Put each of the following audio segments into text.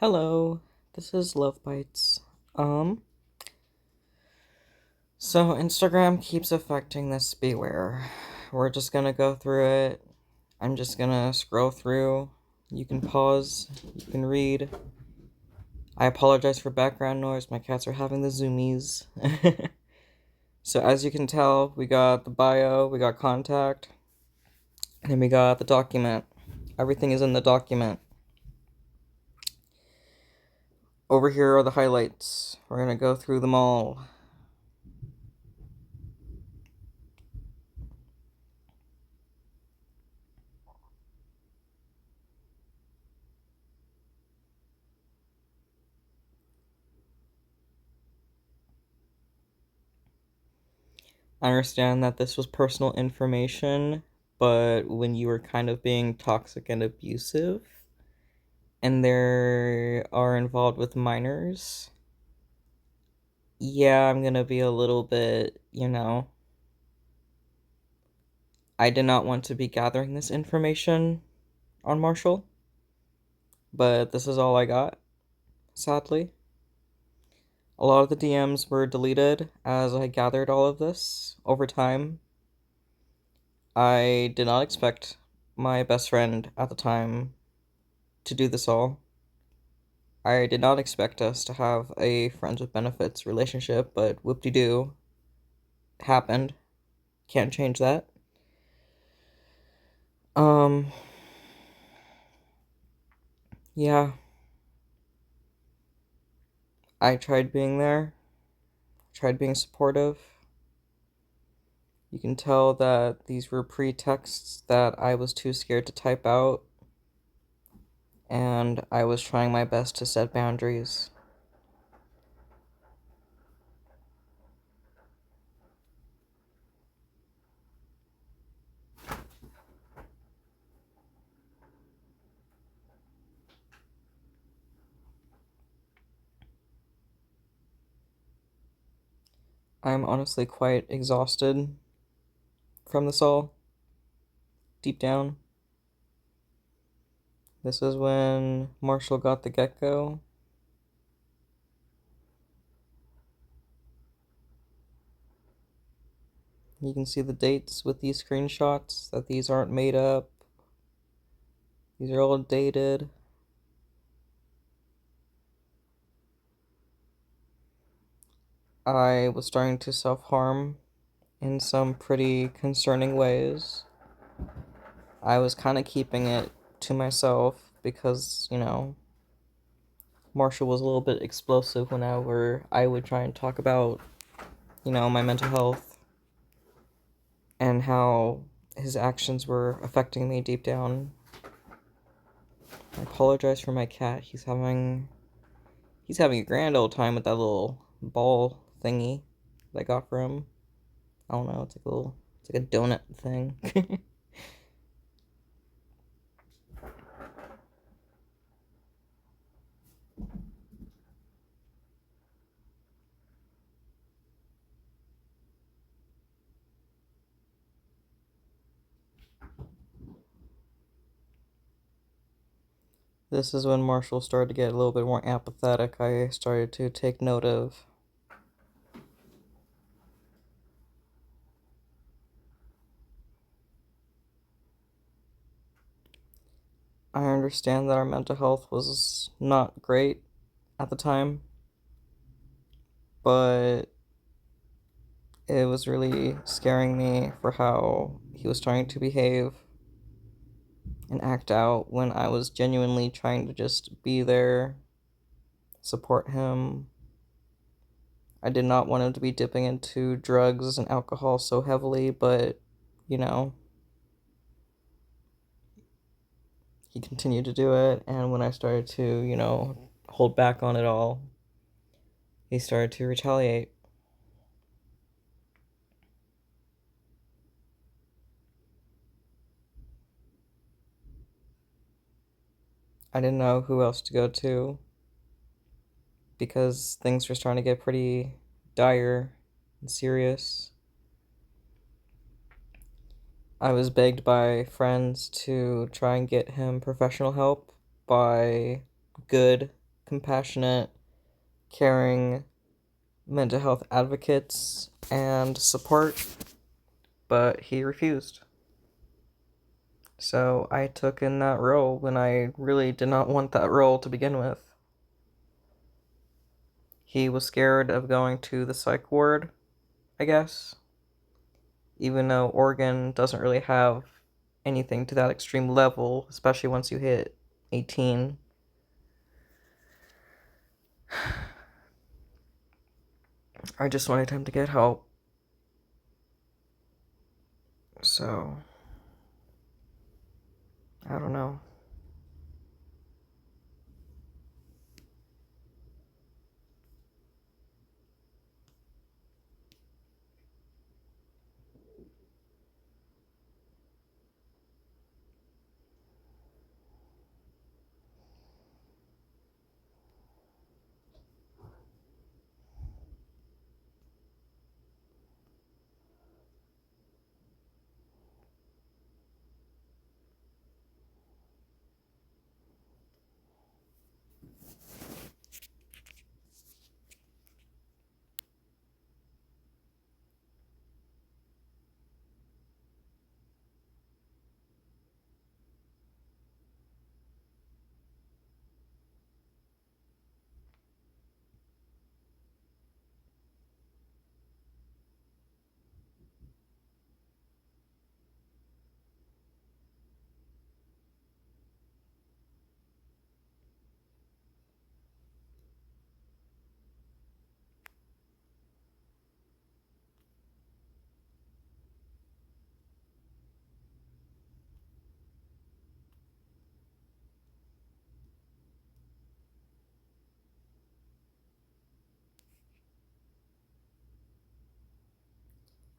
Hello, this is Luvhbites. Um, so Instagram keeps affecting this beware. We're just gonna go through it. I'm just gonna scroll through. You can pause, you can read. I apologize for background noise. My cats are having the zoomies. So as you can tell, we got the bio, we got contact, and then we got the document. Everything is in the document. Over here are the highlights. We're gonna go through them all. I understand that this was personal information, but when you were kind of being toxic and abusive, and there are involved with minors, yeah, I'm gonna be a little bit. I did not want to be gathering this information on Marshall, but this is all I got, sadly. A lot of the DMs were deleted as I gathered all of this over time. I did not expect my best friend at the time to do this all. I did not expect us to have a friends with benefits relationship, but whoop-de-doo, happened. Can't change that. Um, yeah, I tried being there, tried being supportive. You can tell that these were pretexts that I was too scared to type out, and I was trying my best to set boundaries. I'm honestly quite exhausted from this all, deep down. This is when Marshall got the gecko. You can see the dates with these screenshots, that these aren't made up. These are all dated. I was starting to self-harm in some pretty concerning ways. I was kind of keeping it to myself because Marshall was a little bit explosive whenever I would try and talk about my mental health and how his actions were affecting me deep down. I apologize for my cat. He's having a grand old time with that little ball thingy that I got for him. I don't know, it's like a donut thing. This is when Marshall started to get a little bit more apathetic. I started to take note of. I understand that our mental health was not great at the time, but it was really scaring me for how he was trying to behave and act out when I was genuinely trying to just be there, support him. I did not want him to be dipping into drugs and alcohol so heavily, but you know, he continued to do it. And when I started to hold back on it all, he started to retaliate. I didn't know who else to go to because things were starting to get pretty dire and serious. I was begged by friends to try and get him professional help by good compassionate, caring mental health advocates and support, but he refused. So I took in that role when I really did not want that role to begin with. He was scared of going to the psych ward, I guess, even though Oregon doesn't really have anything to that extreme level, especially once you hit 18. I just wanted him to get help. So, I don't know.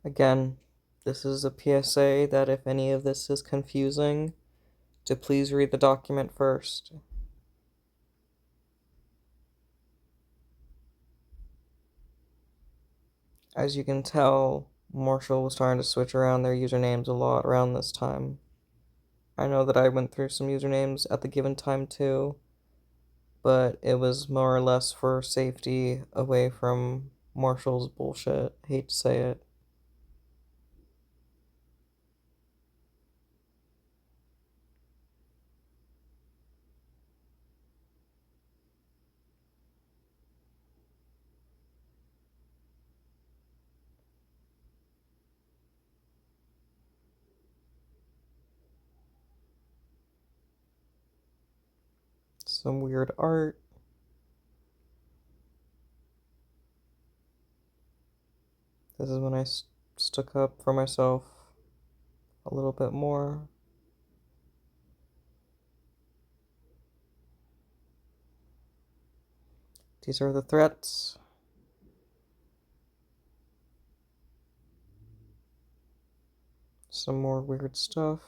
Again, this is a PSA that if any of this is confusing, to please read the document first. As you can tell, Marshall was starting to switch around their usernames a lot around this time. I know that I went through some usernames at the given time too, but it was more or less for safety away from Marshall's bullshit. Hate to say it. Some weird art. This is when I stuck up for myself a little bit more. These are the threats. Some more weird stuff.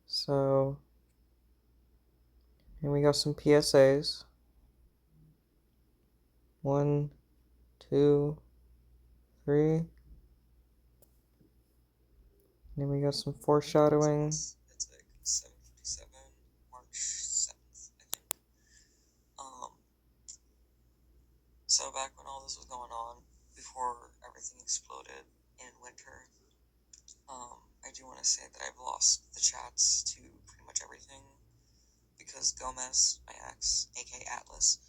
So, and we got some PSAs. 1, 2, 3. Then we got some foreshadowing. It's like 7:57, March 7th, I think. So back when all this was going on, before everything exploded in winter, I do want to say that I've lost the chats to pretty much everything because Gomez, my ex, aka Atlas,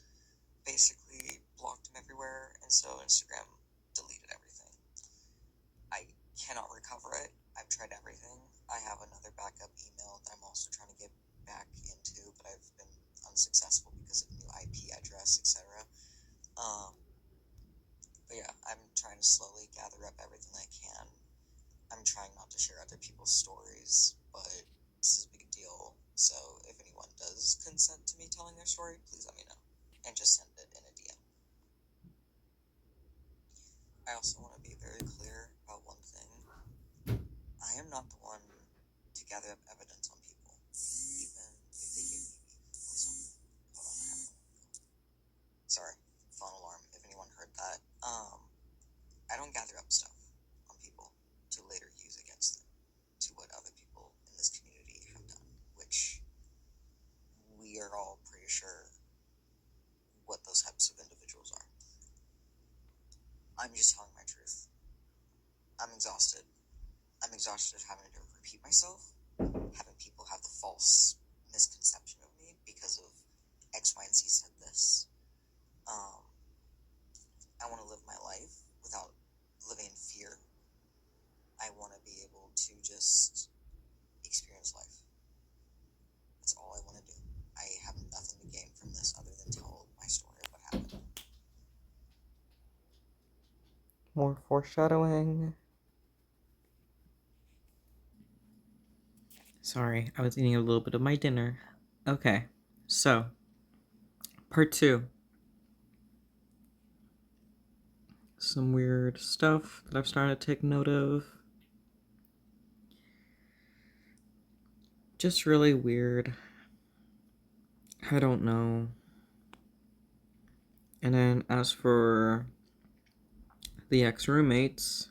basically blocked him everywhere, and so Instagram deleted everything. I cannot recover it. I've tried everything. I have another backup email that I'm also trying to get back into, but I've been unsuccessful because of new IP address, etc. But yeah, I'm trying to slowly gather up everything I can. I'm trying not to share other people's stories, but this is a big deal. So if anyone does consent to me telling their story, please let me know. And just send it in a DM. I also want to be very clear about one thing. I am not the one to gather up evidence on people, even if they give me beef or something. Hold on, I have one. Sorry, phone alarm. what those types of individuals are. I'm just telling my truth. I'm exhausted. I'm exhausted of having to repeat myself, having people have the false misconception of me because of X, Y, and Z said this. Um, I want to live my life without living in fear. I want to be able to just experience life. That's all I want to do. I have nothing to gain from this other than tell my story of what happened. More foreshadowing. Sorry, I was eating a little bit of my dinner. Okay, so, part 2. Some weird stuff that I've started to take note of. Just really weird. I don't know. And then as for the ex-roommates,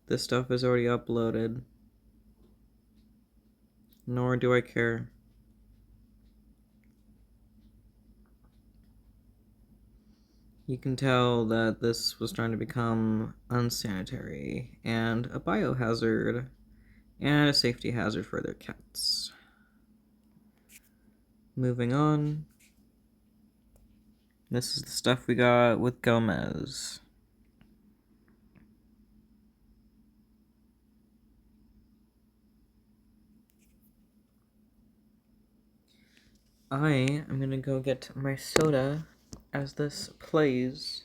this stuff is already uploaded. Nor do I care. You can tell that this was trying to become unsanitary and a biohazard and a safety hazard for their cats. Moving on. This is the stuff we got with Gomez. I am gonna go get my soda as this plays.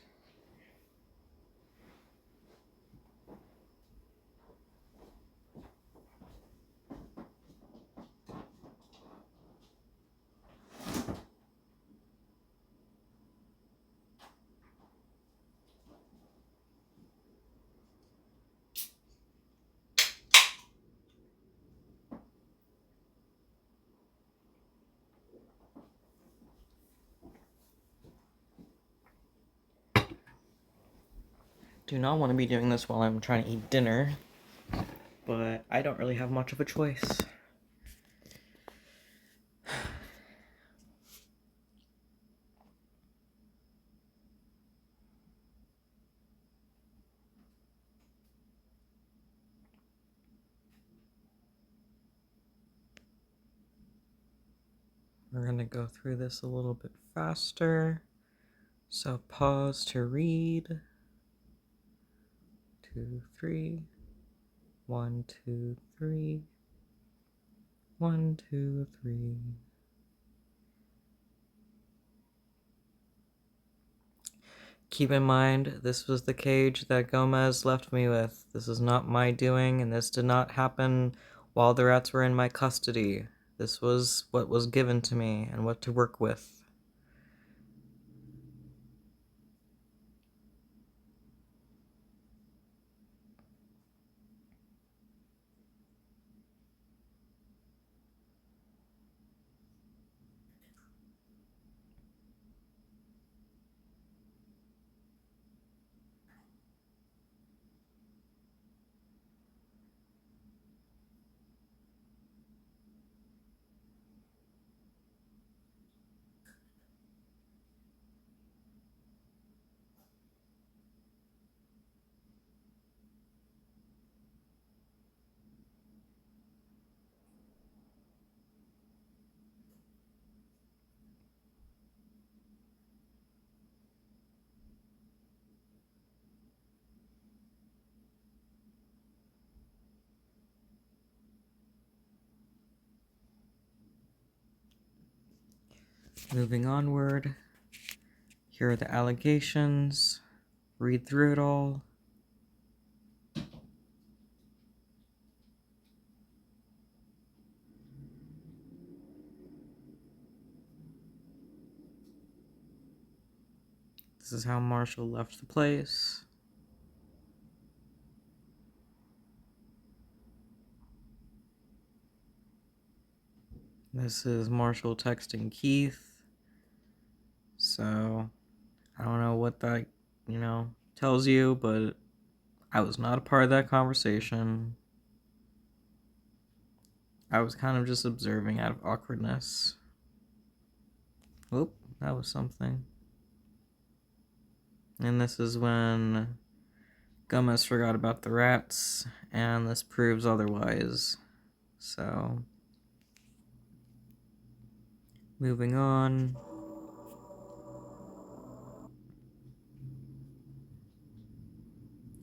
Do not want to be doing this while I'm trying to eat dinner, but I don't really have much of a choice. We're gonna go through this a little bit faster. So pause to read. 2, 3. 1, 2, 3. 1, 2, 3. Keep in mind, this was the cage that Gomez left me with. This is not my doing, and this did not happen while the rats were in my custody. This was what was given to me and what to work with. Moving onward, here are the allegations. Read through it all. This is how Marshall left the place. This is Marshall texting Keith. So, I don't know what that, tells you, but I was not a part of that conversation. I was kind of just observing out of awkwardness. Whoop, that was something. And this is when Gomez forgot about the rats, and this proves otherwise. So, moving on.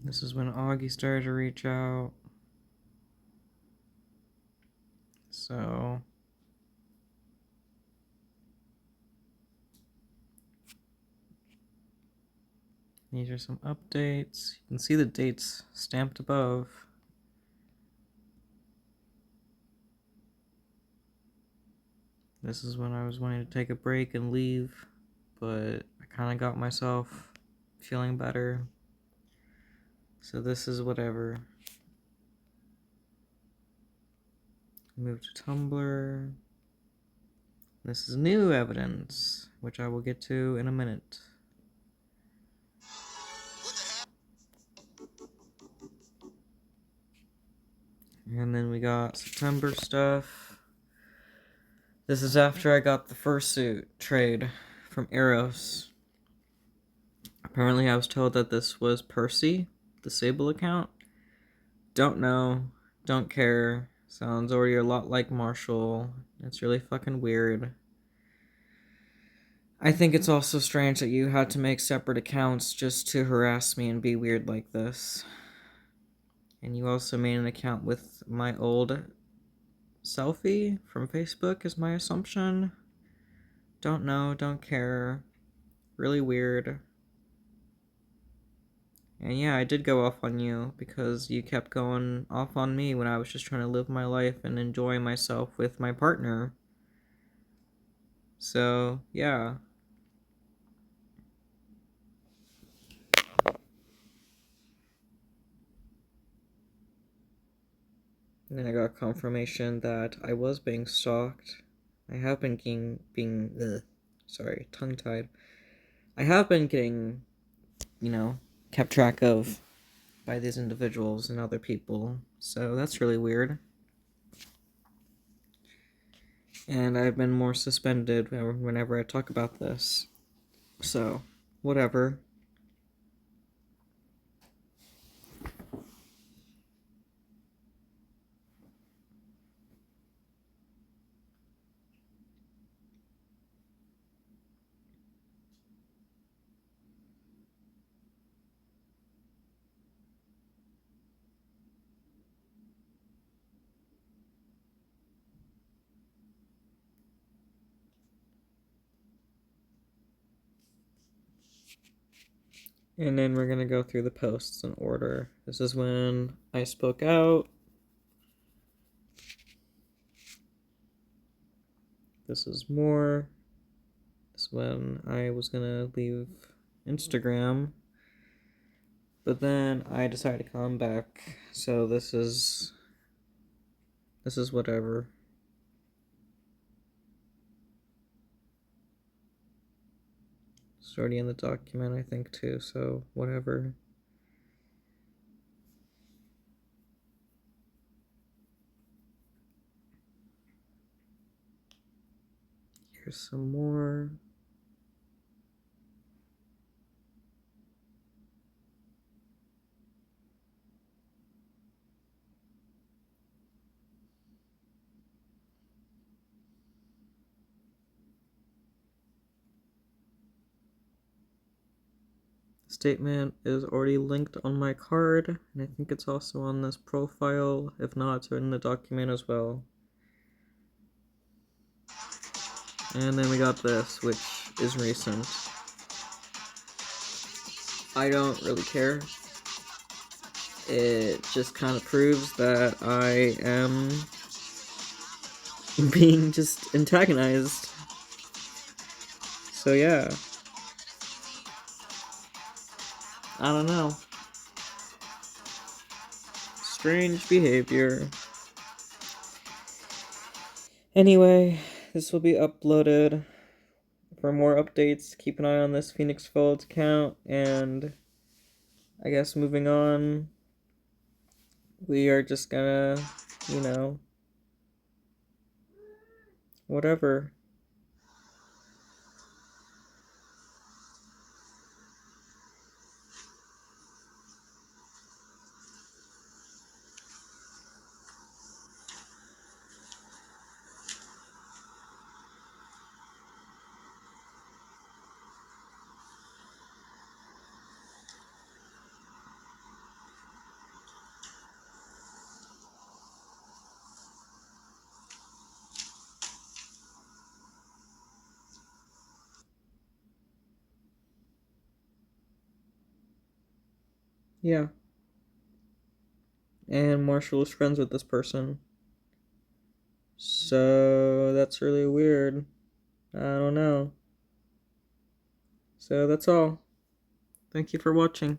This is when Augie started to reach out. So, these are some updates. You can see the dates stamped above. This is when I was wanting to take a break and leave, but I kind of got myself feeling better. So this is whatever. Move to Tumblr. This is new evidence, which I will get to in a minute. And then we got September stuff. This is after I got the fursuit trade from Eros. Apparently I was told that this was Percy, the Sable account. Don't know, don't care. Sounds already a lot like Marshall. It's really fucking weird. I think it's also strange that you had to make separate accounts just to harass me and be weird like this. And you also made an account with my old selfie from Facebook, is my assumption. Don't know, don't care. Really weird. And yeah, I did go off on you because you kept going off on me when I was just trying to live my life and enjoy myself with my partner. So, yeah. And then I got confirmation that I was being stalked. I have been tongue-tied. I have been getting, kept track of by these individuals and other people. So that's really weird. And I've been more suspended whenever I talk about this. So, whatever. And then we're going to go through the posts in order. This is when I spoke out. This is more. This is when I was going to leave Instagram. But then I decided to come back. So this is whatever. It's already in the document, I think, too. So whatever. Here's some more. Statement is already linked on my card, and I think it's also on this profile. If not, it's in the document as well. And then we got this, which is recent. I don't really care. It just kind of proves that I am being just antagonized. So yeah. I don't know. Strange behavior. Anyway, this will be uploaded. For more updates, keep an eye on this Phoenix Folds account, and I guess moving on, we are just gonna, whatever. Yeah. And Marshall is friends with this person. So that's really weird. I don't know. So that's all. Thank you for watching.